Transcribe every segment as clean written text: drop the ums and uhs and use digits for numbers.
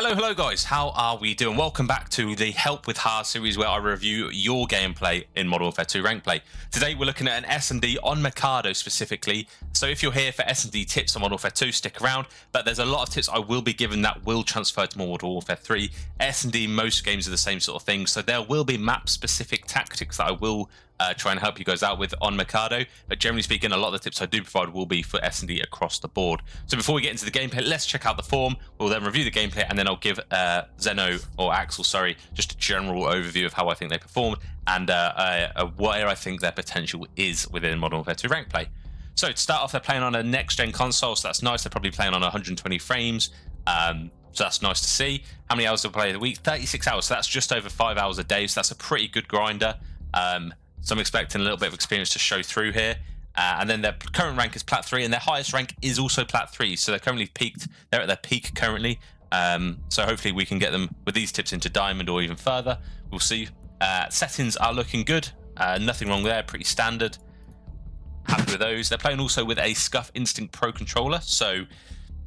Hello guys, how are we doing? Welcome back to the Help with Harrz series where I review your gameplay in Modern Warfare 2 rank play. Today we're looking at an S&D on Mikado specifically, so if you're here for S&D tips on Modern Warfare 2, stick around, but there's a lot of tips I will be giving that will transfer to Modern Warfare 3. S&D, most games are the same sort of thing, so there will be map-specific tactics that I will try and help you guys out with on Mikado, but generally speaking, a lot of the tips I do provide will be for S&D across the board. So before we get into the gameplay, let's check out the form. We'll then review the gameplay, and then I'll give Zeno, or Axel, sorry, just a general overview of how I think they performed and where I think their potential is within Modern Warfare 2 rank play. So to start off, they're playing on a next-gen console, so that's nice. They're probably playing on 120 frames, so that's nice to see. How many hours do they play a week? 36 hours, so that's just over 5 hours a day, so that's a pretty good grinder. So I'm expecting a little bit of experience to show through here. And then their current rank is Plat 3, and their highest rank is also Plat 3. So they're currently peaked. They're at their peak currently. So hopefully we can get them with these tips into Diamond or even further. We'll see. Settings are looking good. Nothing wrong there. Pretty standard. Happy with those. They're playing also with a Scuff Instinct Pro controller. So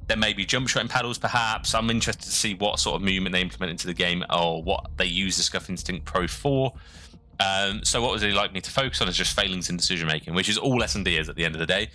there may be jump shotting paddles perhaps. I'm interested to see what sort of movement they implement into the game or what they use the Scuff Instinct Pro for. So what would they like me to focus on is just failings in decision making, which is all S&D is at the end of the day.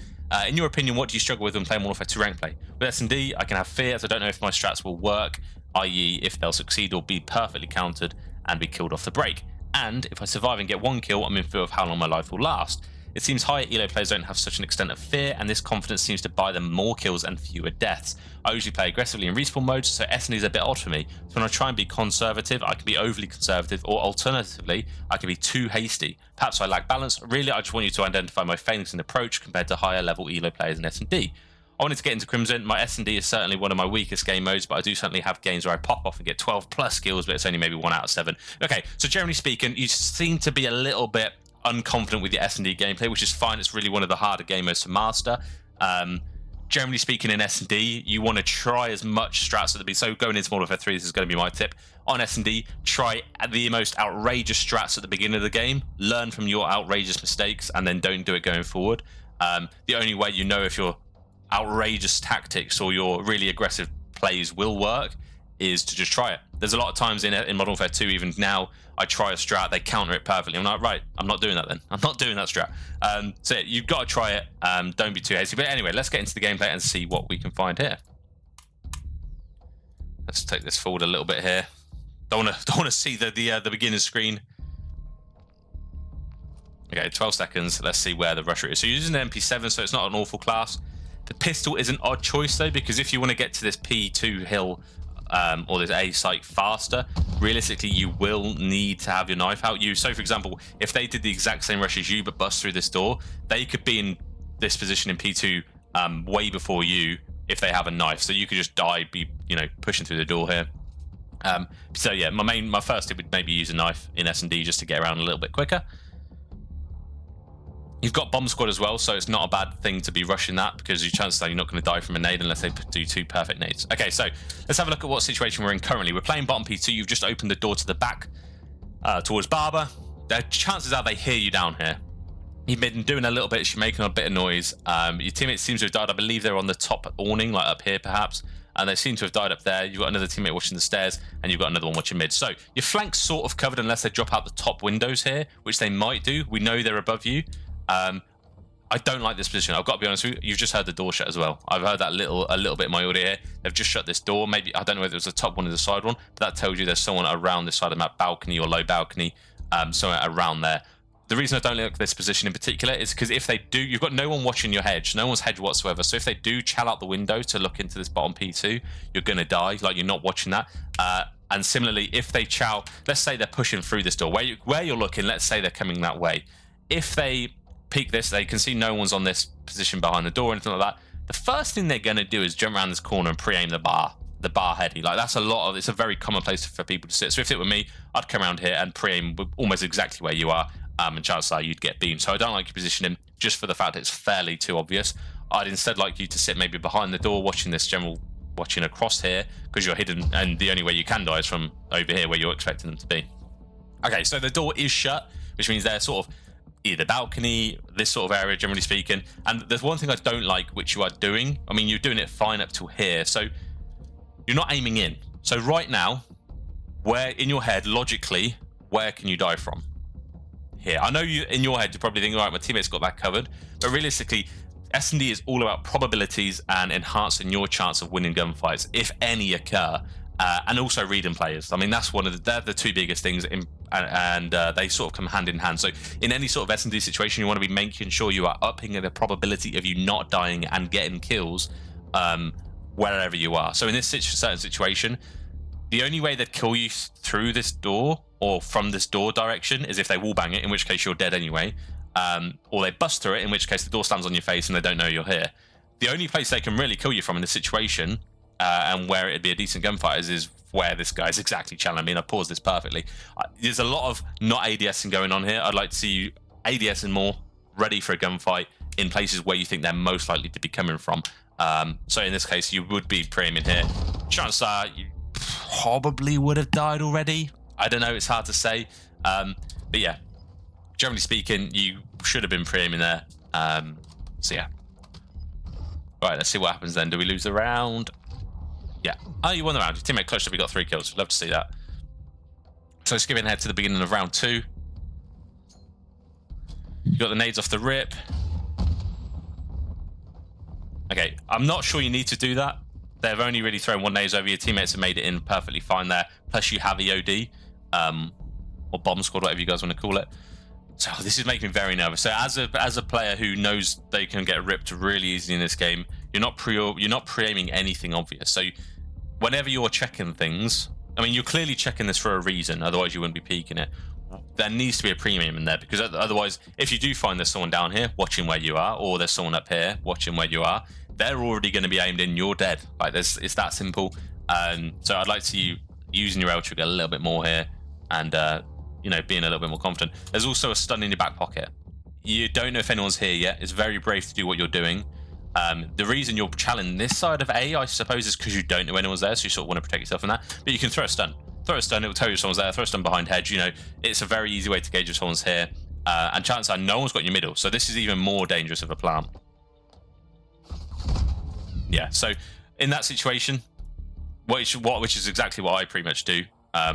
In your opinion, what do you struggle with when playing Modern Warfare 2 rank play? With S&D, I can have fears. I don't know if my strats will work, i.e. if they'll succeed or be perfectly countered and be killed off the break. And if I survive and get one kill, I'm in fear of how long my life will last. It seems higher elo players don't have such an extent of fear, and this confidence seems to buy them more kills and fewer deaths. I usually play aggressively in respawn mode, so S&D is a bit odd for me. So when I try and be conservative, I can be overly conservative, or alternatively, I can be too hasty. Perhaps I lack balance. Really, I just want you to identify my failings in approach compared to higher level elo players in S&D. I wanted to get into Crimson. My S&D is certainly one of my weakest game modes, but I do certainly have games where I pop off and get 12 plus kills, but it's only maybe 1 out of 7. Okay, so generally speaking, you seem to be a little bit unconfident with your S&D gameplay, which is fine. It's really one of the harder game modes to master. Generally speaking, in S&D, you want to try as much strats at the beginning. So going into Modern Warfare 3, this is going to be my tip. On S&D, try the most outrageous strats at the beginning of the game. Learn from your outrageous mistakes, and then don't do it going forward. The only way you know if your outrageous tactics or your really aggressive plays will work is to just try it. There's a lot of times in Modern Warfare 2, even now, I try a strat, they counter it perfectly. I'm like, right, I'm not doing that then. I'm not doing that strat. So yeah, you've got to try it. Don't be too hasty. But anyway, let's get into the gameplay and see what we can find here. Let's take this forward a little bit here. Don't want to see the beginner's screen. Okay, 12 seconds. Let's see where the rusher is. So you're using the MP7, so it's not an awful class. The pistol is an odd choice though, because if you want to get to this P2 hill or this A site faster, realistically you will need to have your knife out. So for example, if they did the exact same rush as you but bust through this door, they could be in this position in P2 way before you if they have a knife. So you could just die, be pushing through the door here. So yeah, my first tip would maybe use a knife in S&D just to get around a little bit quicker. You've got bomb squad as well, so it's not a bad thing to be rushing that, because your chances are you're not going to die from a nade unless they do 2 perfect nades. Okay, so let's have a look at what situation we're in currently. We're playing bottom P2. You've just opened the door to the back towards Barber. The chances are they hear you down here. You've been doing a little bit, you're making a bit of noise. Your teammate seems to have died. I believe they're on the top awning, like up here perhaps, and they seem to have died up there. You've got another teammate watching the stairs, and you've got another one watching mid. So your flank's sort of covered unless they drop out the top windows here, which they might do. We know they're above you. I don't like this position. I've got to be honest with you. You've just heard the door shut as well. I've heard that a little bit in my audio here. They've just shut this door. Maybe, I don't know whether it was the top one or the side one, but that tells you there's someone around this side of the map, balcony or low balcony, somewhere around there. The reason I don't like this position in particular is because if they do, you've got no one watching your hedge, no one's hedge whatsoever. So if they do chal out the window to look into this bottom P2, you're going to die. Like, you're not watching that. And similarly, if they chow, let's say they're pushing through this door, where you're looking, let's say they're coming that way. If they peek this, they can see no one's on this position behind the door or anything like that. The first thing they're going to do is jump around this corner and pre-aim the bar heady. Like, that's it's a very common place for people to sit. So if it were me, I'd come around here and pre-aim almost exactly where you are, and chances are you'd get beamed. So I don't like your positioning just for the fact it's fairly too obvious. I'd instead like you to sit maybe behind the door, watching across here, because you're hidden, and the only way you can die is from over here where you're expecting them to be. Okay, so the door is shut, which means they're sort of either balcony, this sort of area, generally speaking. And there's one thing I don't like, which you are doing. I mean, you're doing it fine up to here, so you're not aiming in. So right now, where in your head, logically, where can you die from? Here. I know you in your head, you're probably thinking, all right, my teammates got that covered. But realistically, S&D is all about probabilities and enhancing your chance of winning gunfights, if any occur. And also reading players. I mean, that's they're the two biggest things, and they sort of come hand in hand. So in any sort of S&D situation, you want to be making sure you are upping the probability of you not dying and getting kills wherever you are. So in this certain situation, the only way they'd kill you through this door or from this door direction is if they wallbang it, in which case you're dead anyway, or they bust through it, in which case the door slams on your face and they don't know you're here. The only place they can really kill you from in this situation, and where it'd be a decent gunfight, is where this guy's exactly challenging me. And I paused this perfectly. There's a lot of not ADSing going on here. I'd like to see you ADSing more, ready for a gunfight in places where you think they're most likely to be coming from. So in this case, you would be pre-aiming here. Chances are you probably would have died already. I don't know, it's hard to say. But yeah, generally speaking, you should have been pre-aiming there. So yeah. All right, let's see what happens then. Do we lose the round? Yeah. Oh, you won the round. Your teammate clutched up. You got 3 kills. Love to see that. So skipping ahead to the beginning of round 2. You got the nades off the rip. Okay, I'm not sure you need to do that. They've only really thrown 1 nades over. Your teammates have made it in perfectly fine there. Plus you have EOD, or bomb squad, whatever you guys want to call it. So this is making me very nervous. So as a player who knows they can get ripped really easily in this game, you're not pre-aiming anything obvious. So whenever you're checking things, I mean, you're clearly checking this for a reason. Otherwise, you wouldn't be peeking it. There needs to be a premium in there, because otherwise, if you do find there's someone down here watching where you are, or there's someone up here watching where you are, they're already going to be aimed in. You're dead. Like it's that simple. So I'd like to see you using your L trigger a little bit more here, and you know, being a little bit more confident. There's also a stun in your back pocket. You don't know if anyone's here yet. It's very brave to do what you're doing. The reason you're challenging this side of A, I suppose, is because you don't know anyone's there, so you sort of want to protect yourself from that. But you can throw a stun. Throw a stun, it will tell you if someone's there. Throw a stun behind hedge. You know, it's a very easy way to gauge if someone's here. And chances are no one's got in your middle, so this is even more dangerous of a plant. Yeah, so in that situation, which is exactly what I pretty much do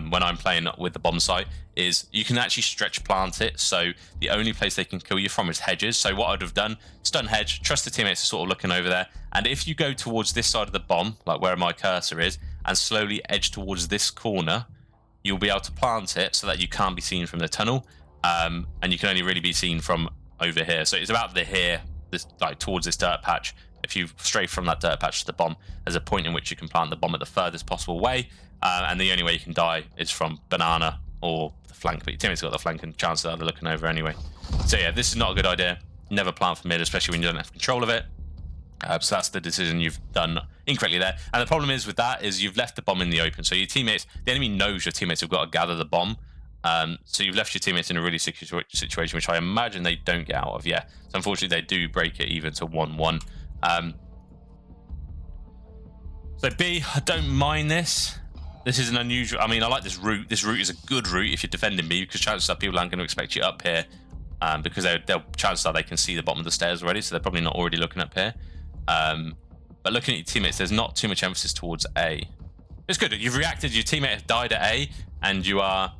when I'm playing with the bomb site, is you can actually stretch plant it. So the only place they can kill you from is hedges. So what I'd have done, stun hedge, trust the teammates are sort of looking over there. And if you go towards this side of the bomb, like where my cursor is, and slowly edge towards this corner, you'll be able to plant it so that you can't be seen from the tunnel. And you can only really be seen from over here. So it's about here, this, like towards this dirt patch. If you stray from that dirt patch to the bomb, there's a point in which you can plant the bomb at the furthest possible way. And the only way you can die is from banana or the flank. But your teammates got the flank, and chances are they're looking over anyway. So yeah, this is not a good idea. Never plant for mid, especially when you don't have control of it. So that's the decision you've done incorrectly there. And the problem is with that is you've left the bomb in the open. So your teammates, the enemy knows your teammates have got to gather the bomb. So you've left your teammates in a really secure situation, which I imagine they don't get out of. Yeah. So unfortunately, they do break it even to 1-1. So B, I don't mind this. This is an unusual. I mean, I like this route. This route is a good route if you're defending B, because chances are people aren't going to expect you up here, because chances are they can see the bottom of the stairs already, so they're probably not already looking up here. But looking at your teammates, there's not too much emphasis towards A. It's good. You've reacted. Your teammate has died at A, and you are,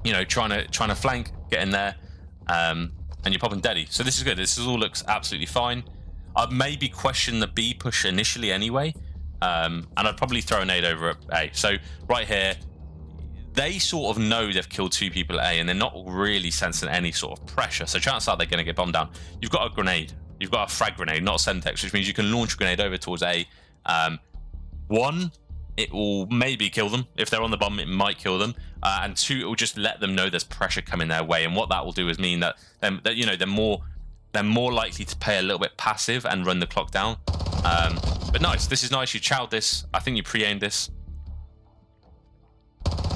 you know, trying to flank, get in there, and you're popping deady. So this is good. This all looks absolutely fine. I'd maybe question the B push initially anyway. And I'd probably throw a nade over at A. So right here, they sort of know they've killed 2 people at A, and they're not really sensing any sort of pressure. So chances are they're going to get bombed down. You've got a grenade. You've got a frag grenade, not a Sentex, which means you can launch a grenade over towards A. 1, it will maybe kill them. If they're on the bomb, it might kill them. And 2, it will just let them know there's pressure coming their way. And what that will do is mean that you know, they're more likely to play a little bit passive and run the clock down. But nice, this is nice. You chowed this. I think you pre-aimed this.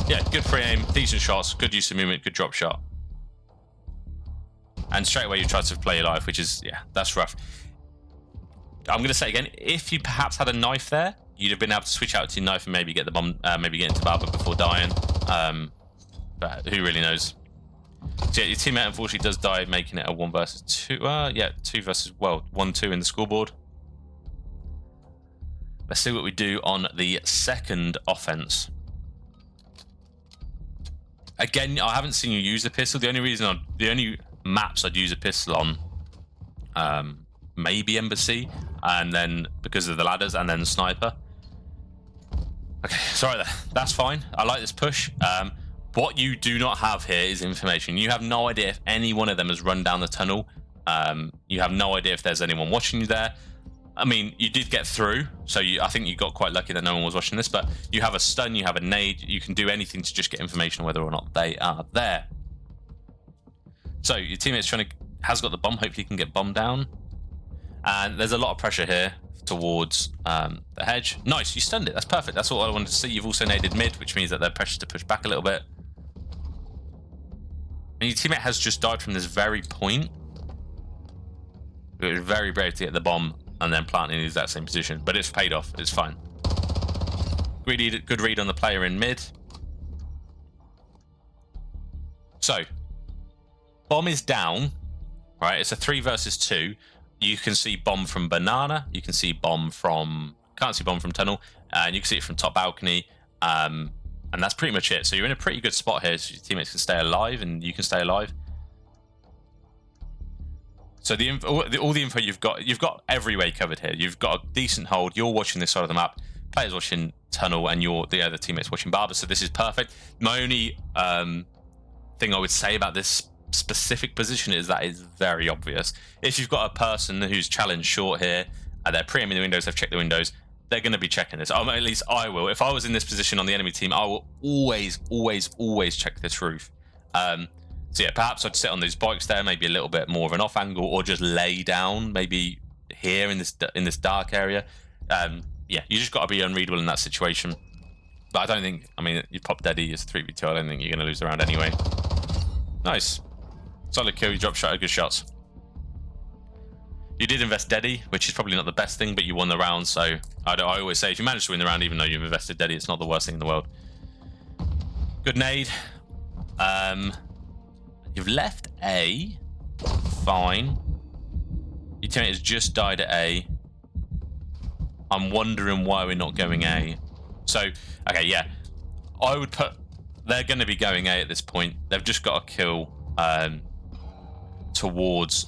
Yeah, good pre-aim, decent shots, good use of movement, good drop shot. And straight away you tried to play your life, which is, yeah, that's rough. I'm going to say again, if you perhaps had a knife there, you'd have been able to switch out to your knife and maybe get the bomb, maybe get into Barber before dying. But who really knows? So yeah, your teammate unfortunately does die, making it a 1 versus 2. Yeah, 2 versus, well, 1-2 in the scoreboard. Let's see what we do on the second offense. Again, I haven't seen you use the pistol. The only maps I'd use a pistol on, maybe Embassy, and then because of the ladders, and then Sniper. Okay, sorry, that's fine. I like this push. What you do not have here is information. You have no idea if any one of them has run down the tunnel. You have no idea if there's anyone watching you there. I mean, you did get through, so I think you got quite lucky that no one was watching this, but you have a stun, you have a nade, you can do anything to just get information whether or not they are there. So your teammate's has got the bomb, hopefully you can get bomb down. And there's a lot of pressure here towards the hedge. Nice, you stunned it, that's perfect, that's what I wanted to see. You've also naded mid, which means that they're pressured to push back a little bit. And your teammate has just died from this very point. It was very brave to get the bomb and then planting in the exact same position, but it's paid off, it's fine. Good read on the player in mid. So, bomb is down, right? It's a 3 versus 2. You can see bomb from banana, you can see bomb from, can't see bomb from tunnel, and you can see it from top balcony, and that's pretty much it. So you're in a pretty good spot here, so your teammates can stay alive and you can stay alive. So all the info you've got every way covered here. You've got a decent hold. You're watching this side of the map. Players watching tunnel, and the other teammates watching barber. So this is perfect. My only thing I would say about this specific position is that it's very obvious. If you've got a person who's challenged short here, and they're pre-aiming the windows, they've checked the windows, they're going to be checking this. At least I will. If I was in this position on the enemy team, I will always check this roof. So yeah, perhaps I'd sit on these bikes there, maybe a little bit more of an off angle, or just lay down, maybe here in this dark area. Yeah, you just got to be unreadable in that situation. But I don't think, I mean, you pop Daddy as 3v2, I don't think you're going to lose the round anyway. Nice. Solid kill, you drop shot, good shots. You did invest Daddy, which is probably not the best thing, but you won the round, so I always say if you manage to win the round, even though you've invested Daddy, it's not the worst thing in the world. Good nade. You've left A. Fine. Your teammate has just died at A. I'm wondering why we're not going A. So, okay, yeah. I would put... They're going to be going A at this point. They've just got to kill towards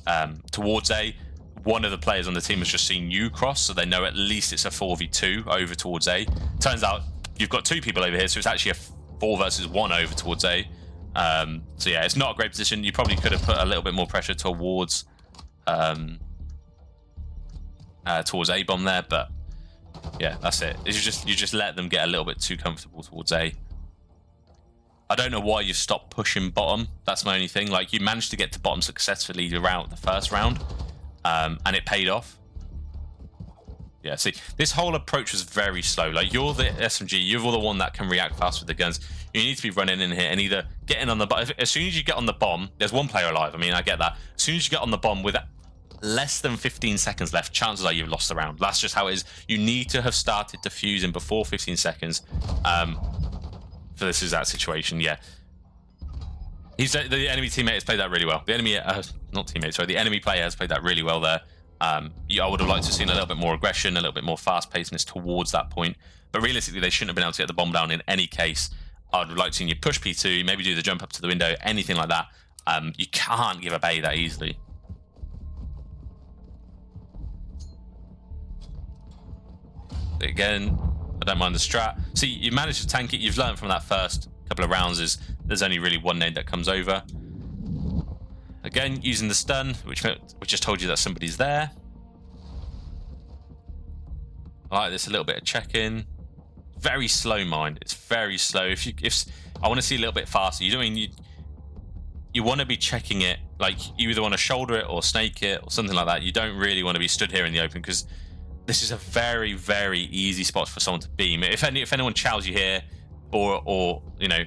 A. One of the players on the team has just seen you cross, so they know at least it's a 4v2 over towards A. Turns out you've got 2 people over here, so it's actually a 4 versus 1 over towards A. So yeah, it's not a great position. You probably could have put a little bit more pressure towards A-bomb there, but yeah, that's it. You just let them get a little bit too comfortable towards A. I don't know why you've stopped pushing bottom. That's my only thing. Like, you managed to get to bottom successfully throughout the first round, and it paid off. Yeah, see, this whole approach was very slow. Like, you're the SMG, you're the one that can react fast with the guns. You need to be running in here and either getting on the bomb. As soon as you get on the bomb, there's one player alive. I mean, I get that. As soon as you get on the bomb with less than 15 seconds left, chances are you've lost the round. That's just how it is. You need to have started defusing before 15 seconds for this exact situation. Yeah. The enemy teammate has played that really well. The enemy, not teammate, sorry, the enemy player has played that really well there. Yeah, I would have liked to have seen a little bit more aggression, a little bit more fast-pacedness towards that point. But realistically, they shouldn't have been able to get the bomb down in any case. I'd like to see you push P2, maybe do the jump up to the window, anything like that. You can't give up A that easily. Again, I don't mind the strat. See, you managed to tank it. You've learned from that first couple of rounds is there's only really one nade that comes over. Again, using the stun, which just told you that somebody's there. I like this, a little bit of check-in. Very slow mind. It's very slow. If I want to see a little bit faster, you want to be checking it. Like, you either want to shoulder it or snake it or something like that. You don't really want to be stood here in the open because this is a very, very easy spot for someone to beam. If anyone chows you here, or you know,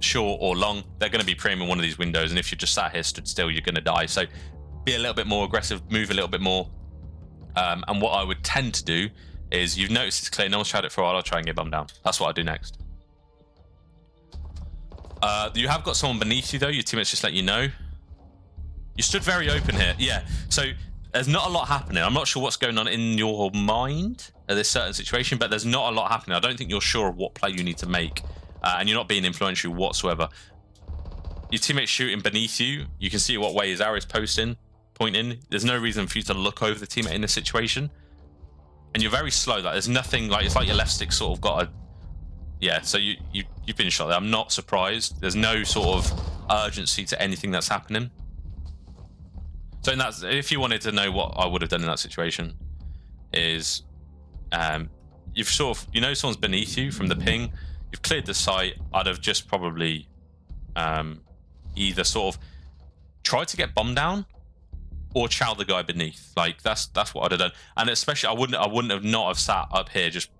short or long, they're going to be pre-aiming one of these windows, and if you're just sat here stood still, you're going to die. So be a little bit more aggressive, move a little bit more. And what I would tend to do is, you've noticed it's clear, no one's tried it for a while, I'll try and get bummed down. That's what I do next. You have got someone beneath you though, your teammates just let you know. You stood very open here, yeah. So there's not a lot happening. I'm not sure what's going on in your mind at this certain situation, but there's not a lot happening. I don't think you're sure of what play you need to make, and you're not being influential whatsoever. Your teammate's shooting beneath you. You can see what way his arrow is pointing. There's no reason for you to look over the teammate in this situation. And you're very slow. Like there's nothing, like it's like your left stick sort of got a... Yeah, so you've been shot there. I'm not surprised. There's no sort of urgency to anything that's happening. So if you wanted to know what I would have done in that situation is you've sort of, someone's beneath you from the ping. You've cleared the site. I'd have just probably either sort of tried to get bomb down or chow the guy beneath. Like that's what I'd have done. And especially I wouldn't have not have sat up here just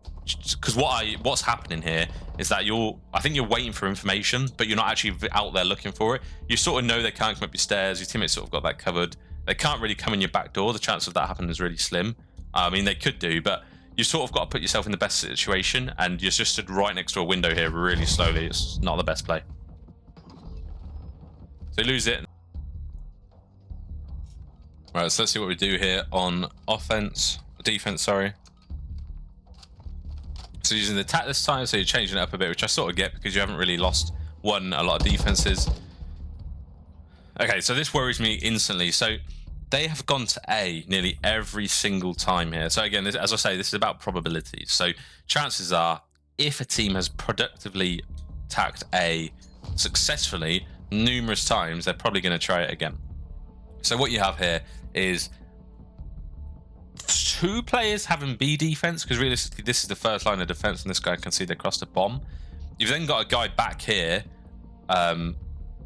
because what's happening here is that I think you're waiting for information, but you're not actually out there looking for it. You sort of know they can't come up your stairs. Your teammates sort of got that covered. They can't really come in your back door. The chance of that happening is really slim. I mean, they could do, but you sort of got to put yourself in the best situation, and you're just stood right next to a window here really slowly. It's not the best play. So you lose it. Right, so let's see what we do here on defense, sorry. So using the attack this time, so you're changing it up a bit, which I sort of get because you haven't really won a lot of defenses. Okay, so this worries me instantly. So they have gone to A nearly every single time here. So again, as I say, this is about probabilities. So chances are, if a team has productively attacked A successfully numerous times, they're probably going to try it again. So what you have here is 2 players having B defense, because realistically this is the first line of defense and this guy can see they crossed a bomb. You've then got a guy back here,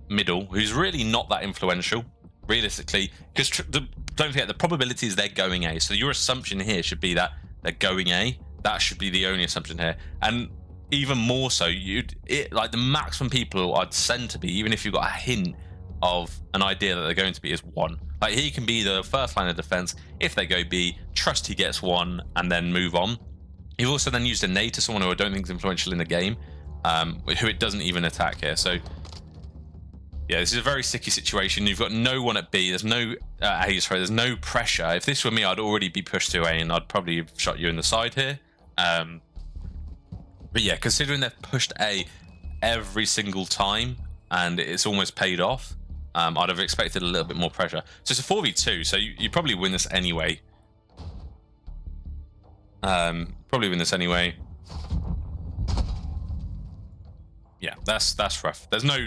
middle, who's really not that influential, realistically, because don't forget the probability is they're going A. So your assumption here should be that they're going A. That should be the only assumption here. And even more so, like the maximum people I'd send to be, even if you've got a hint of an idea that they're going to be, is 1. Like he can be the first line of defense. If they go B, trust he gets 1 and then move on. You've also then used a nade to someone who I don't think is influential in the game, who it doesn't even attack here. So yeah, this is a very sticky situation. You've got no one at B. There's no there's no pressure. If this were me, I'd already be pushed to A and I'd probably have shot you in the side here. But yeah, considering they've pushed A every single time and it's almost paid off, I'd have expected a little bit more pressure. So it's a 4v2, so you probably win this anyway. Probably win this anyway. Yeah, that's rough. There's no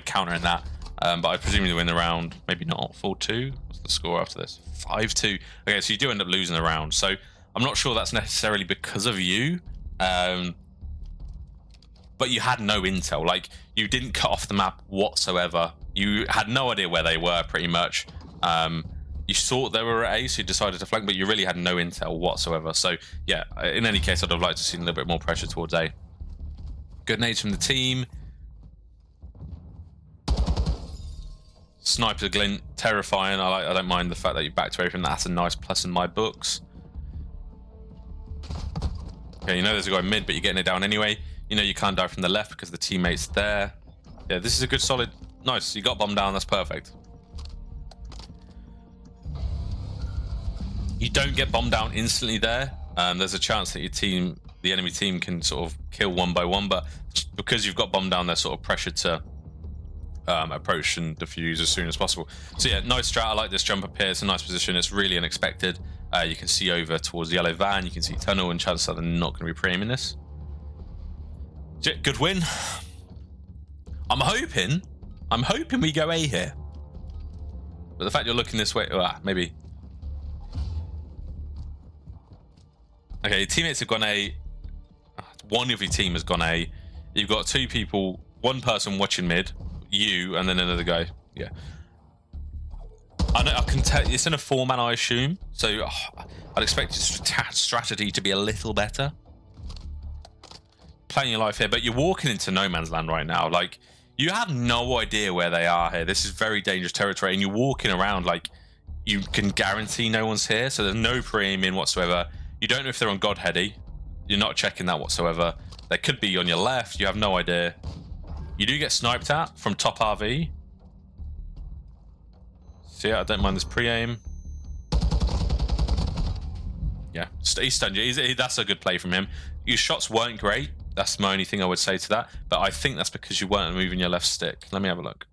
counter in that. But I presume you win the round. Maybe not. 4-2. What's the score after this? 5-2. Okay, so you do end up losing the round. So I'm not sure that's necessarily because of you. But you had no intel. Like, you didn't cut off the map whatsoever. You had no idea where they were, pretty much. You thought they were at A, so you decided to flank, but you really had no intel whatsoever. So yeah, in any case, I'd have liked to see a little bit more pressure towards A. Good nades from the team. Sniper glint, terrifying. I don't mind the fact that you backed away from that. That's a nice plus in my books. Okay, you know there's a guy mid, but you're getting it down anyway. You know you can't die from the left because the teammate's there. Yeah, this is a good solid... Nice, you got bomb down, that's perfect. You don't get bombed down instantly there. There's a chance that your team, the enemy team, can sort of kill one by one, but because you've got bombed down, they're sort of pressured to approach and defuse as soon as possible. So yeah, nice strat. I like this jump up here. It's a nice position. It's really unexpected. You can see over towards the yellow van. You can see tunnel, and chances are they're not going to be pre-aiming this. Good win. I'm hoping we go A here. But the fact you're looking this way, maybe. Okay, your teammates have gone A. One of your team has gone A. You've got 2 people, 1 person watching mid, you, and then another guy. Yeah. I can tell it's in a 4-man, I assume. So I'd expect your strategy to be a little better. Playing your life here, but you're walking into no man's land right now. Like, you have no idea where they are here. This is very dangerous territory, and you're walking around like you can guarantee no one's here. So there's no pre-aiming whatsoever. You don't know if they're on Godheady. You're not checking that whatsoever. They could be on your left. You have no idea. You do get sniped at from top RV. So yeah, I don't mind this pre-aim. Yeah, he stunned you. That's a good play from him. Your shots weren't great. That's my only thing I would say to that. But I think that's because you weren't moving your left stick. Let me have a look.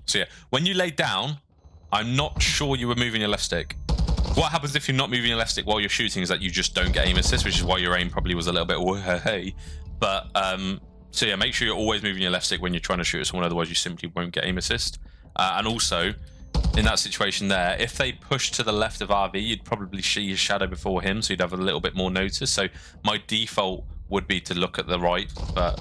So yeah, when you laid down, I'm not sure you were moving your left stick. What happens if you're not moving your left stick while you're shooting is that you just don't get aim assist, which is why your aim probably was a little bit hey. But so yeah, make sure you're always moving your left stick when you're trying to shoot at someone, otherwise you simply won't get aim assist. And also, in that situation there, if they push to the left of RV, you'd probably see his shadow before him, so you'd have a little bit more notice. So my default would be to look at the right, but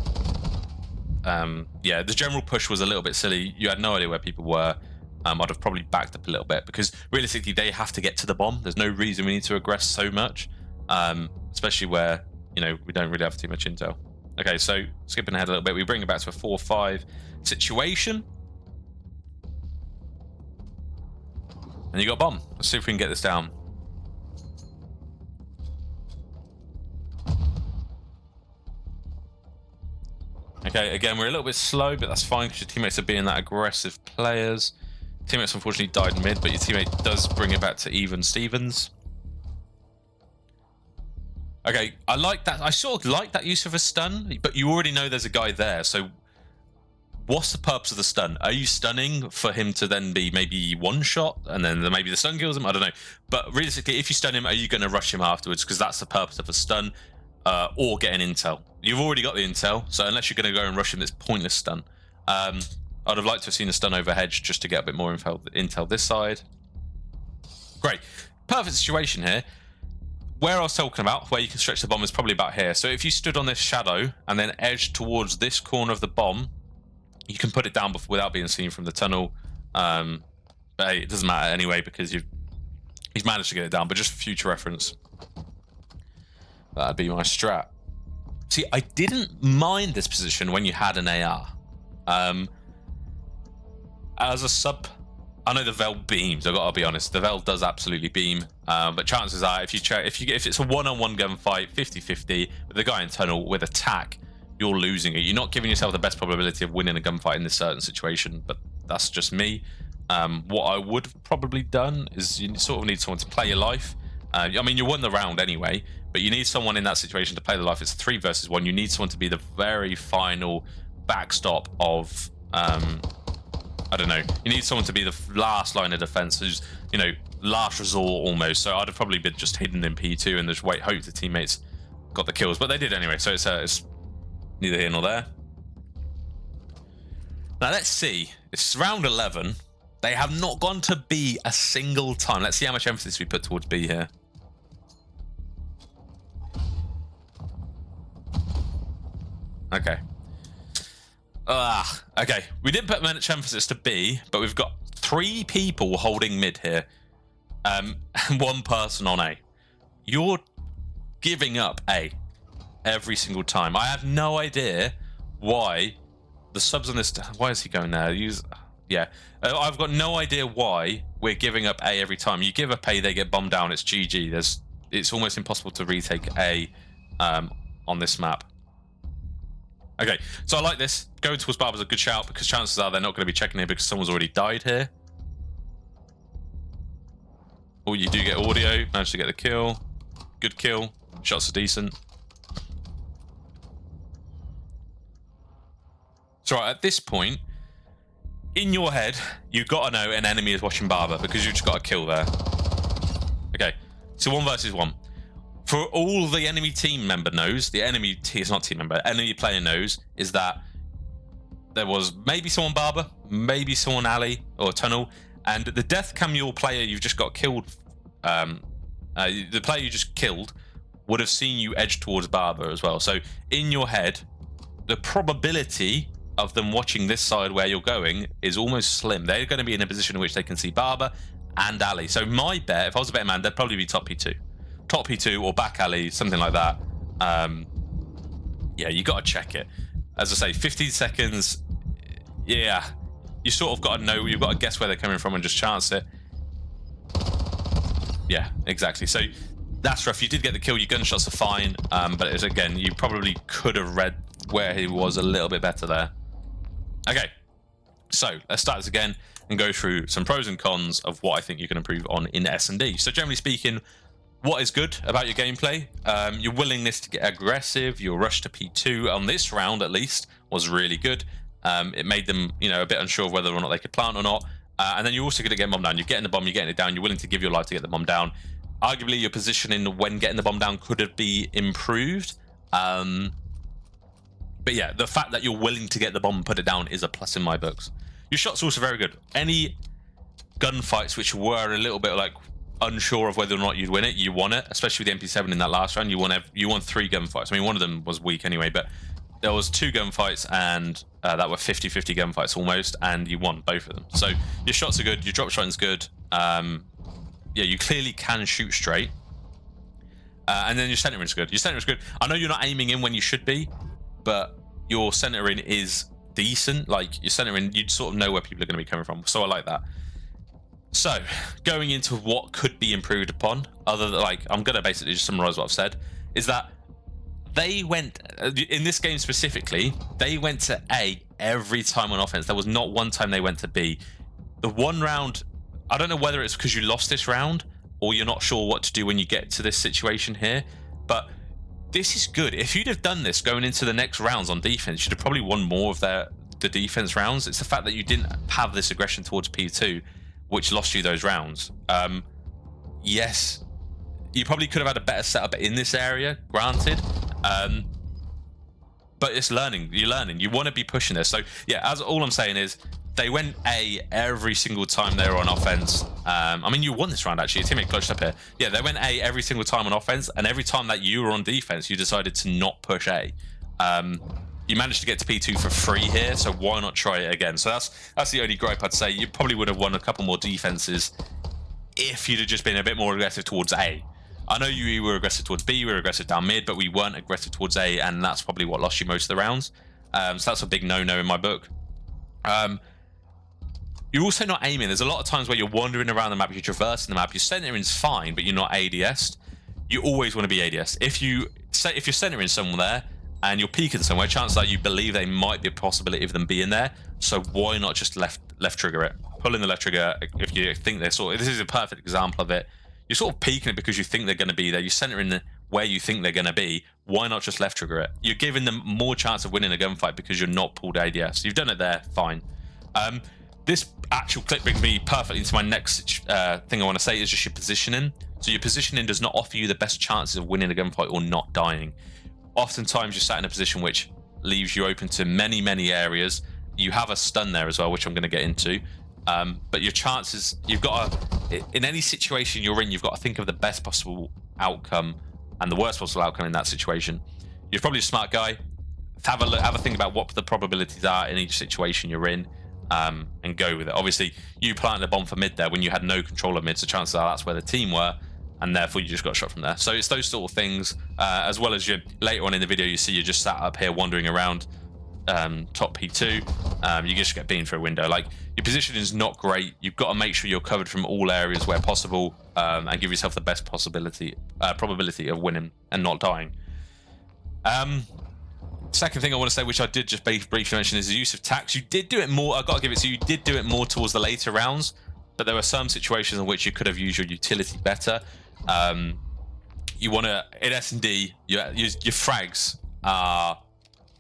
yeah, the general push was a little bit silly. You had no idea where people were. I'd have probably backed up a little bit because realistically they have to get to the bomb. There's no reason we need to aggress so much, especially where, you know, we don't really have too much intel. Okay, so skipping ahead a little bit, we bring it back to a 4-5 situation. And you got bomb. Let's see if we can get this down. Okay, again, we're a little bit slow, but that's fine because your teammates are being that aggressive players. Teammates unfortunately died mid, but your teammate does bring it back to even Stevens. Okay, I like that. I sort of like that use of a stun, but you already know there's a guy there. So what's the purpose of the stun? Are you stunning for him to then be maybe one shot and then maybe the stun kills him? I don't know. But realistically, if you stun him, are you going to rush him afterwards? Because that's the purpose of a stun, or get an intel. You've already got the intel, so unless you're going to go and rush him, it's pointless stun. I'd have liked to have seen a stun over hedge just to get a bit more intel this side. Great. Perfect situation here. Where I was talking about, where you can stretch the bomb, is probably about here. So if you stood on this shadow and then edged towards this corner of the bomb, you can put it down without being seen from the tunnel. But hey, it doesn't matter anyway because he's managed to get it down. But just for future reference, that'd be my strat. See, I didn't mind this position when you had an AR. As a sub, I know the Vel beams. I've got to be honest, the Vel does absolutely beam. But chances are, if it's a one-on-one gunfight, 50-50 with a guy in tunnel with attack, you're losing it. You're not giving yourself the best probability of winning a gunfight in this certain situation. But that's just me. What I would have probably done is you sort of need someone to play your life. I mean, you won the round anyway, but you need someone in that situation to play the life. It's a 3 versus 1. You need someone to be the very final backstop of, I don't know. You need someone to be the last line of defense, who's, you know, last resort almost. So I'd have probably been just hidden in P2 and just hope the teammates got the kills, but they did anyway. So it's neither here nor there. Now let's see. It's round 11. They have not gone to B a single time. Let's see how much emphasis we put towards B here. Okay. Okay. We didn't put much emphasis to B, but we've got 3 people holding mid here, and 1 person on A. You're giving up A every single time. I have no idea why the subs on this. Why is he going there? Yeah. I've got no idea why we're giving up A every time. You give up A, they get bombed down. It's GG. It's almost impossible to retake A on this map. Okay, so I like this. Going towards Barber's a good shout because chances are they're not going to be checking here because someone's already died here. Oh, you do get audio. Managed to get the kill. Good kill. Shots are decent. So right, at this point, in your head, you've got to know an enemy is watching Barber because you've just got a kill there. Okay, so 1 versus 1. For all the enemy team member knows, it's not team member, enemy player knows, is that there was maybe someone Barber, maybe someone alley or tunnel, and the death cam your player you've just got killed, the player you just killed would have seen you edge towards Barber as well. So in your head, the probability of them watching this side where you're going is almost slim. They're going to be in a position in which they can see Barber and alley. So my bet, if I was a better man, they'd probably be top P2. Top P2 or back alley, something like that. Yeah, you got to check it. As I say, 15 seconds. Yeah, you sort of got to know. You've got to guess where they're coming from and just chance it. Yeah, exactly. So that's rough. You did get the kill. Your gunshots are fine, but again, you probably could have read where he was a little bit better there. Okay, So let's start this again and go through some pros and cons of what I think you can improve on in S&D. So generally speaking, what is good about your gameplay? Your willingness to get aggressive, your rush to P2 on this round at least was really good. It made them, a bit unsure of whether or not they could plant or not. And then you're also going to get bomb down. You're getting the bomb, you're getting it down. You're willing to give your life to get the bomb down. Arguably, your positioning when getting the bomb down could have been improved. But yeah, the fact that you're willing to get the bomb and put it down is a plus in my books. Your shots are also very good. Any gunfights which were a little bit like unsure of whether or not you'd win it, you won it. Especially with the MP7 in that last round, you won 3 gunfights. I mean, one of them was weak anyway, but there was 2 gunfights and that were 50-50 gunfights almost, and you won both of them. So your shots are good, your drop shotting's good. Yeah, you clearly can shoot straight. And then your centering's good. Your centering's good. I know you're not aiming in when you should be, but your centering is decent. Like your centering, you sort of know where people are going to be coming from. So I like that. So going into what could be improved upon, other than I'm going to basically just summarize what I've said, is that they went, in this game specifically, they went to A every time on offense. There was not one time they went to B. The one round, I don't know whether it's because you lost this round or you're not sure what to do when you get to this situation here, but this is good. If you'd have done this going into the next rounds on defense, you'd have probably won more of the defense rounds. It's the fact that you didn't have this aggression towards P2 which lost you those rounds. Yes, you probably could have had a better setup in this area, granted. But it's learning. You're learning. You want to be pushing this. So yeah, as all I'm saying is they went A every single time they were on offense. I mean, you won this round actually. Your teammate clutched up here. Yeah, they went A every single time on offense, and every time that you were on defense, you decided to not push A. You managed to get to P2 for free here, so why not try it again? So that's the only gripe I'd say. You probably would have won a couple more defenses if you'd have just been a bit more aggressive towards A. I know you were aggressive towards B, we were aggressive down mid, but we weren't aggressive towards A, and that's probably what lost you most of the rounds. So that's a big no-no in my book. You're also not aiming. There's a lot of times where you're wandering around the map, you're traversing the map, your centering's fine, but you're not ADS'd. You always want to be ADS'd. If you're centering someone there and you're peeking somewhere, chances are you believe they might be a possibility of them being there. So why not just left trigger it? Pull in the left trigger if you think they're this is a perfect example of it. You're sort of peeking it because you think they're going to be there. You're centering where you think they're going to be. Why not just left trigger it? You're giving them more chance of winning a gunfight because you're not pulled ADS. You've done it there, fine. This actual clip brings me perfectly into my next thing I want to say is just your positioning. So your positioning does not offer you the best chances of winning a gunfight or not dying. Oftentimes you're sat in a position which leaves you open to many, many areas. You have a stun there as well, which I'm going to get into. But your chances, you've got to, in any situation you're in, you've got to think of the best possible outcome and the worst possible outcome in that situation. You're probably a smart guy. Have a think about what the probabilities are in each situation you're in, and go with it. Obviously, you planted a bomb for mid there when you had no control of mid, so chances are that's where the team were, and therefore you just got shot from there. So it's those sort of things, as well as later on in the video, you see you're just sat up here wandering around top P2. You just get beamed through a window. Like, your position is not great. You've got to make sure you're covered from all areas where possible, and give yourself the best probability of winning and not dying. Second thing I want to say, which I did just briefly mention, is the use of tax. You did do it more. I've got to give it to you. You did do it more towards the later rounds, but there were some situations in which you could have used your utility better. You want to, in S&D, your frags are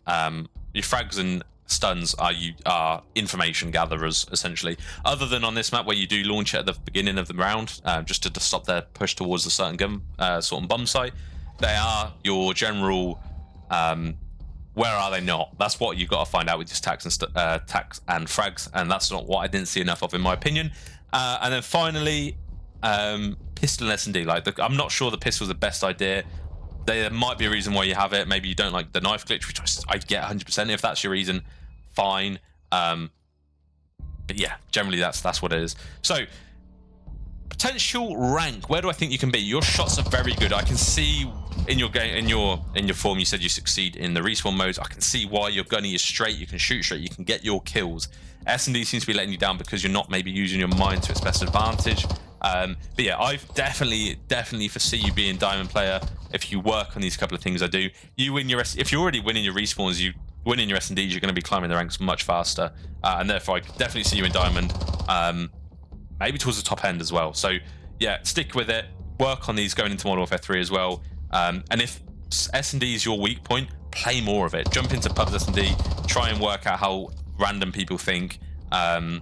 your frags and stuns are information gatherers, essentially. Other than on this map where you do launch it at the beginning of the round, just to stop their push towards a certain bomb site, they are your general. Where are they not? That's what you've got to find out with just tax and frags, and that's not what I didn't see enough of, in my opinion. And then finally, pistol and S&D. I'm not sure the pistol's the best idea. There might be a reason why you have it. Maybe you don't like the knife glitch, which I get 100%. If that's your reason, fine. But yeah, generally that's what it is. So, potential rank. Where do I think you can be? Your shots are very good. I can see in your game, in your form, you said you succeed in the respawn modes. I can see why your gunny is straight. You can shoot straight. You can get your kills. S&D seems to be letting you down because you're not maybe using your mind to its best advantage. But yeah, I definitely foresee you being diamond player if you work on these couple of things I do. If you're already winning your respawns, winning your S&Ds, you're going to be climbing the ranks much faster. And therefore, I definitely see you in Diamond, maybe towards the top end as well. So yeah, stick with it. Work on these going into Modern Warfare 3 as well. And if S&D is your weak point, play more of it. Jump into pubs S&D, try and work out how random people think. Modern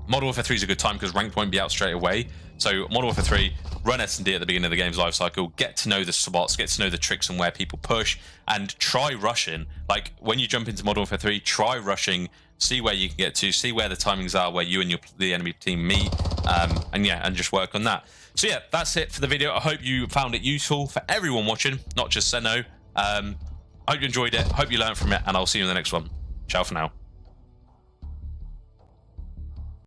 Warfare 3 is a good time because ranked won't be out straight away. So Modern Warfare 3, run S&D at the beginning of the game's life cycle, get to know the spots, get to know the tricks and where people push, and try rushing. Like when you jump into Modern Warfare 3, try rushing, see where you can get to, see where the timings are, where you and the enemy team meet, and yeah, and just work on that. So yeah, that's it for the video. I hope you found it useful for everyone watching, not just Seno. I hope you enjoyed it, hope you learned from it, and I'll see you in the next one. Ciao for now.